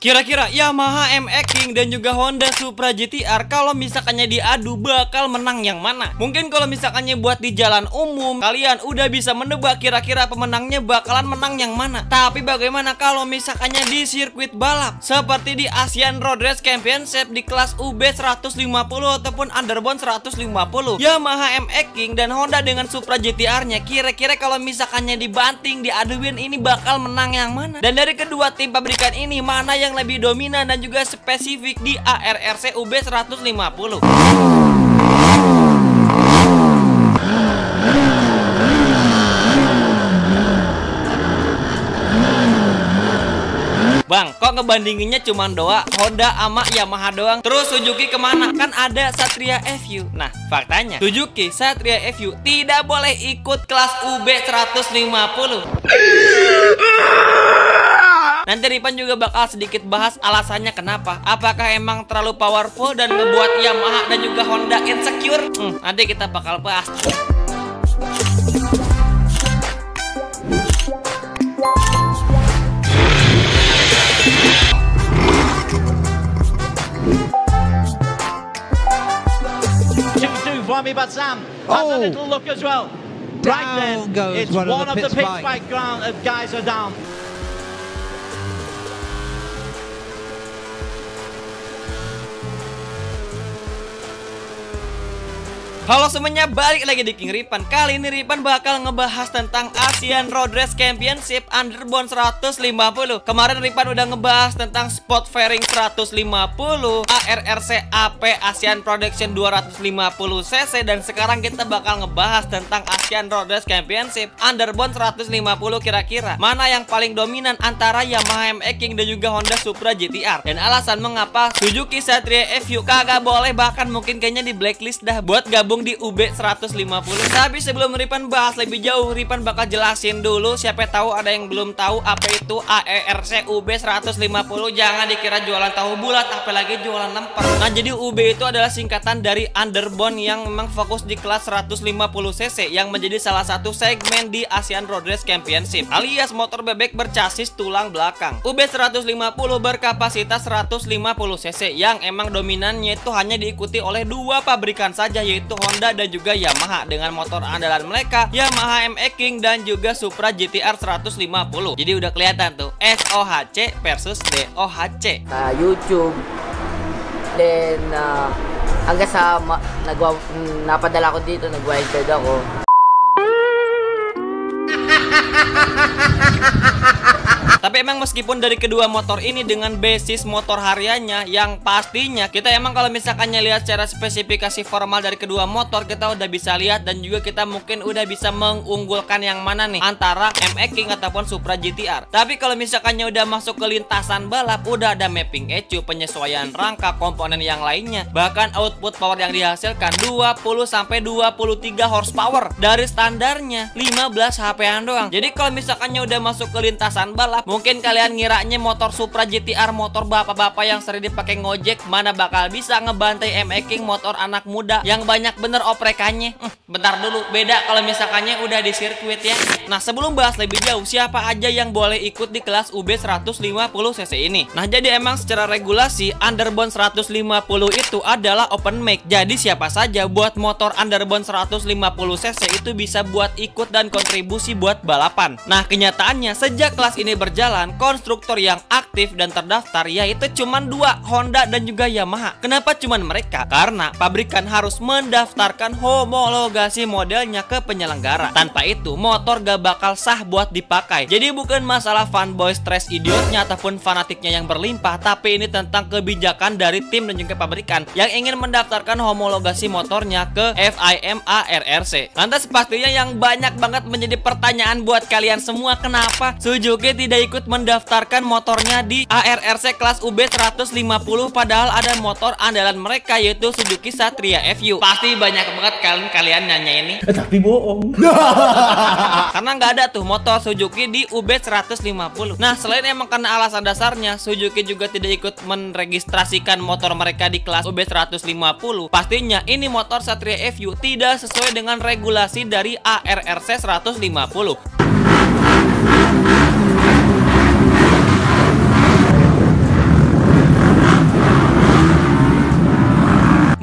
Kira-kira Yamaha MX King dan juga Honda Supra GT-R kalau misalkannya diadu bakal menang yang mana? Mungkin kalau misalkannya buat di jalan umum, kalian udah bisa menebak kira-kira pemenangnya bakalan menang yang mana. Tapi bagaimana kalau misalkannya di sirkuit balap seperti di Asian Road Race Championship di kelas UB 150 ataupun Underbone 150, Yamaha MX King dan Honda dengan Supra GT-R-nya, kira-kira kalau misalkannya dibanting, diaduin, ini bakal menang yang mana? Dan dari kedua tim pabrikan ini, mana yang lebih dominan dan juga spesifik di ARRC UB 150? Bang, kok ngebandinginnya cuma Honda sama Yamaha doang? Terus Suzuki kemana? Kan ada Satria FU. Nah, faktanya Suzuki Satria FU tidak boleh ikut kelas UB 150. Nanti Ripan juga bakal sedikit bahas alasannya kenapa. Apakah emang terlalu powerful dan ngebuat Yamaha dan juga Honda insecure? Nanti kita bakal bahas. But Sam has a little look as well. Right then, it's one of the pit spike guys are down. Halo semuanya, balik lagi di King Ripan. Kali ini Ripan bakal ngebahas tentang Asian Road Race Championship Underbone 150. Kemarin Ripan udah ngebahas tentang Spot Fairing 150, ARRC AP Asian Production 250cc, dan sekarang kita bakal ngebahas tentang Asian Road Race Championship Underbone 150. Kira-kira mana yang paling dominan antara Yamaha MX King dan juga Honda Supra GT-R, dan alasan mengapa Suzuki Satria FU kagak boleh, bahkan mungkin kayaknya di blacklist dah buat gabung di UB 150. Tapi sebelum Ripan bahas lebih jauh, Ripan bakal jelasin dulu, siapa tahu ada yang belum tahu apa itu ARRC UB 150. Jangan dikira jualan tahu bulat, apalagi jualan lemper. Nah, jadi UB itu adalah singkatan dari Underbone yang memang fokus di kelas 150cc yang menjadi salah satu segmen di Asian Road Race Championship, alias motor bebek bercasis tulang belakang. UB 150 berkapasitas 150cc yang emang dominannya itu hanya diikuti oleh dua pabrikan saja, yaitu Honda dan juga Yamaha dengan motor andalan mereka Yamaha MX King dan juga Supra GT-R 150. Jadi udah kelihatan tuh SOHC versus DOHC. YouTube then hanggang sa napadala ko dito, nag-wildcard ako. Tapi emang meskipun dari kedua motor ini dengan basis motor hariannya yang pastinya kita emang kalau misalkannya lihat secara spesifikasi formal dari kedua motor, kita udah bisa lihat dan juga kita mungkin udah bisa mengunggulkan yang mana nih antara MX King ataupun Supra GT-R. Tapi kalau misalkannya udah masuk ke lintasan balap, udah ada mapping ECU, penyesuaian rangka, komponen yang lainnya, bahkan output power yang dihasilkan 20-23 horsepower dari standarnya 15 HP-an doang. Jadi kalau misalkannya udah masuk ke lintasan balap, mungkin kalian ngiranya motor Supra GT-R, motor bapak-bapak yang sering dipakai ngojek, mana bakal bisa ngebantai MX King, motor anak muda yang banyak bener oprekannya. Bentar dulu, beda kalau misalkannya udah di sirkuit ya. Nah, sebelum bahas lebih jauh, siapa aja yang boleh ikut di kelas UB 150cc ini? Nah, jadi emang secara regulasi Underbone 150 itu adalah open make. Jadi siapa saja buat motor Underbone 150cc itu bisa buat ikut dan kontribusi buat balapan. Nah, kenyataannya sejak kelas ini berjalan, konstruktor yang aktif dan terdaftar yaitu cuman dua, Honda dan juga Yamaha. Kenapa cuman mereka? Karena pabrikan harus mendaftarkan homologasi modelnya ke penyelenggara. Tanpa itu motor gak bakal sah buat dipakai. Jadi bukan masalah fanboy stress idiotnya ataupun fanatiknya yang berlimpah, tapi ini tentang kebijakan dari tim dan juga pabrikan yang ingin mendaftarkan homologasi motornya ke FIM ARRC. Lantas pastinya yang banyak banget menjadi pertanyaan buat kalian semua, kenapa Suzuki tidak ikut mendaftarkan motornya di ARRC kelas UB 150 padahal ada motor andalan mereka yaitu Suzuki Satria FU. Pasti banyak banget kalian nanya ini. Tapi bohong. Karena nggak ada tuh motor Suzuki di UB 150. Nah, selain emang karena alasan dasarnya Suzuki juga tidak ikut meregistrasikan motor mereka di kelas UB 150, pastinya ini motor Satria FU tidak sesuai dengan regulasi dari ARRC 150.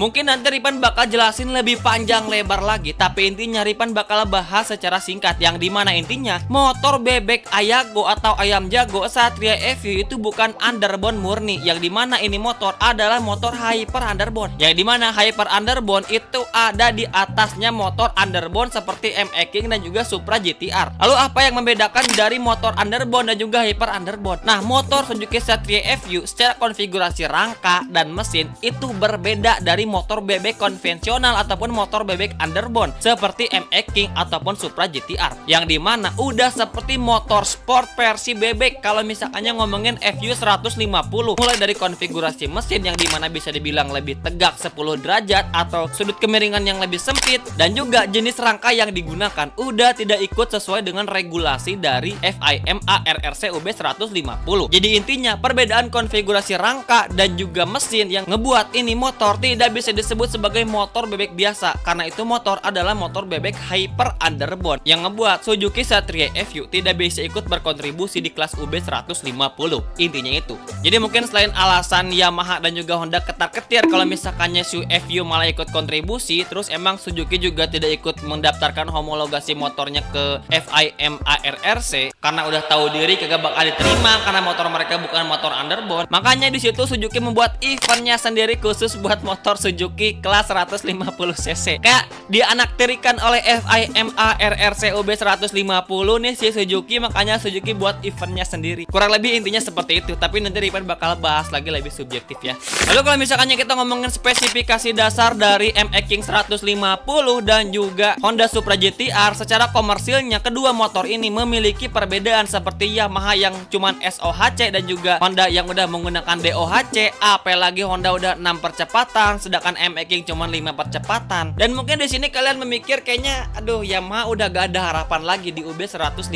Mungkin nanti Ripan bakal jelasin lebih panjang lebar lagi, tapi intinya Ripan bakal bahas secara singkat, yang dimana intinya motor bebek Ayago atau ayam jago Satria FU itu bukan underbone murni, yang dimana ini motor adalah motor hyper underbone, yang dimana hyper underbone itu ada di atasnya motor underbone seperti MX King dan juga Supra GTR. Lalu apa yang membedakan dari motor underbone dan juga hyper underbone? Nah, motor Suzuki Satria FU secara konfigurasi rangka dan mesin itu berbeda dari motor bebek konvensional ataupun motor bebek underbone seperti MX King ataupun Supra GTR, yang dimana udah seperti motor sport versi bebek kalau misalkannya ngomongin FU 150, mulai dari konfigurasi mesin yang dimana bisa dibilang lebih tegak 10 derajat atau sudut kemiringan yang lebih sempit, dan juga jenis rangka yang digunakan udah tidak ikut sesuai dengan regulasi dari FIMA RRC UB 150. Jadi intinya perbedaan konfigurasi rangka dan juga mesin yang ngebuat ini motor tidak bisa disebut sebagai motor bebek biasa, karena itu motor adalah motor bebek hyper underbone yang ngebuat Suzuki Satria FU tidak bisa ikut berkontribusi di kelas UB 150. Intinya itu. Jadi mungkin selain alasan Yamaha dan juga Honda ketar-ketir kalau misalkannya FU malah ikut kontribusi, terus emang Suzuki juga tidak ikut mendaftarkan homologasi motornya ke FIMA RRC karena udah tahu diri kagak bakal diterima karena motor mereka bukan motor underbone. Makanya di situ Suzuki membuat eventnya sendiri khusus buat motor Suzuki kelas 150 cc. Kayak dianaktirikan oleh FIMA RRC UB 150 nih si Suzuki, makanya Suzuki buat eventnya sendiri. Kurang lebih intinya seperti itu, tapi nanti Ripan bakal bahas lagi lebih subjektif ya. Lalu kalau misalkannya kita ngomongin spesifikasi dasar dari MX King 150 dan juga Honda Supra GTR, secara komersilnya kedua motor ini memiliki perbedaan seperti Yamaha yang cuman SOHC dan juga Honda yang udah menggunakan DOHC. Apalagi Honda udah 6 percepatan sedangkan MX King cuman 5 percepatan. Dan mungkin di sini kalian memikir kayaknya aduh Yamaha udah gak ada harapan lagi di UB 150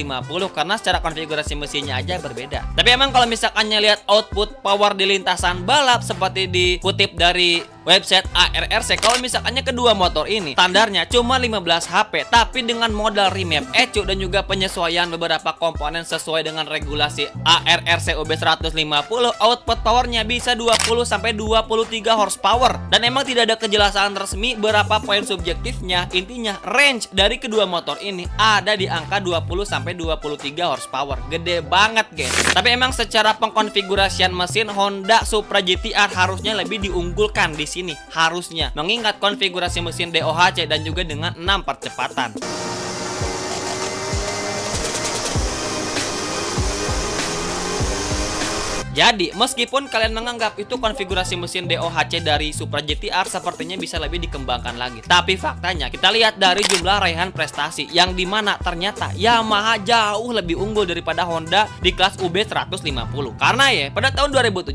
karena secara konfigurasi mesinnya aja berbeda. Tapi emang kalau misalkannya lihat output power di lintasan balap seperti dikutip dari website ARRC, kalau misalkannya kedua motor ini standarnya cuma 15 HP, tapi dengan modal remap ECU dan juga penyesuaian beberapa komponen sesuai dengan regulasi ARRC UB 150, output powernya bisa 20-23 horsepower. Dan emang tidak ada kejelasan resmi berapa poin subjektifnya. Intinya range dari kedua motor ini ada di angka 20-23 horsepower. Gede banget guys. Tapi emang secara pengkonfigurasian mesin Honda Supra GTR harusnya lebih diunggulkan di sini, harusnya mengingat konfigurasi mesin DOHC dan juga dengan 6 percepatan. Jadi, meskipun kalian menganggap itu konfigurasi mesin DOHC dari Supra GTR sepertinya bisa lebih dikembangkan lagi, tapi faktanya kita lihat dari jumlah raihan prestasi yang dimana ternyata Yamaha jauh lebih unggul daripada Honda di kelas UB 150. Karena ya, pada tahun 2017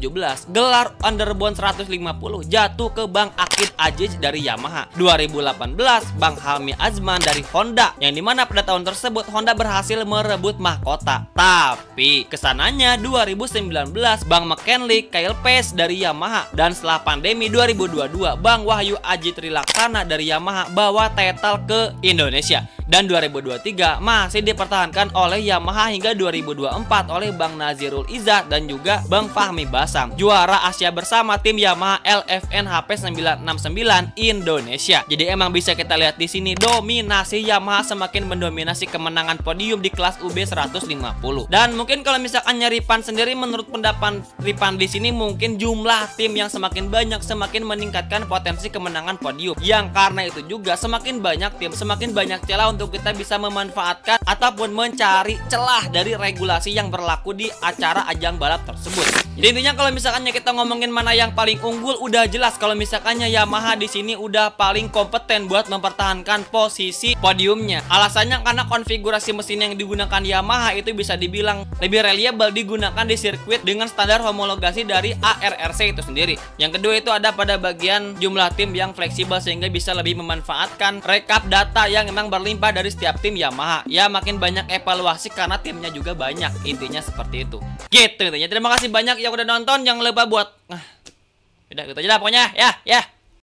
gelar underbone 150 jatuh ke Bang Akid Aziz dari Yamaha. 2018 Bang Helmi Azman dari Honda, yang dimana pada tahun tersebut Honda berhasil merebut mahkota. Tapi kesananya 2019 Bang McKinley Kyle Pace dari Yamaha, dan setelah pandemi 2022 Bang Wahyu Aji Trilaksana dari Yamaha bawa title ke Indonesia, dan 2023 masih dipertahankan oleh Yamaha hingga 2024 oleh Bang Nazirul Izzat dan juga Bang Fahmi Basam, juara Asia bersama tim Yamaha LFN HP 969 Indonesia. Jadi emang bisa kita lihat di sini dominasi Yamaha semakin mendominasi kemenangan podium di kelas UB 150. Dan mungkin kalau misalkan Ripan sendiri, menurut pendapat Ripan di sini mungkin jumlah tim yang semakin banyak semakin meningkatkan potensi kemenangan podium. Yang karena itu juga semakin banyak tim, semakin banyak celah untuk kita bisa memanfaatkan ataupun mencari celah dari regulasi yang berlaku di acara ajang balap tersebut. Jadi intinya kalau misalkannya kita ngomongin mana yang paling unggul, udah jelas kalau misalkannya Yamaha di sini udah paling kompeten buat mempertahankan posisi podiumnya. Alasannya karena konfigurasi mesin yang digunakan Yamaha itu bisa dibilang lebih reliable digunakan di sirkuit dengan standar homologasi dari ARRC itu sendiri. Yang kedua itu ada pada bagian jumlah tim yang fleksibel sehingga bisa lebih memanfaatkan rekap data yang memang berlimpah dari setiap tim Yamaha. Ya makin banyak evaluasi karena timnya juga banyak. Intinya seperti itu. Gitu intinya. Terima kasih banyak yang udah nonton. Jangan lupa buat udah gitu aja lah pokoknya ya.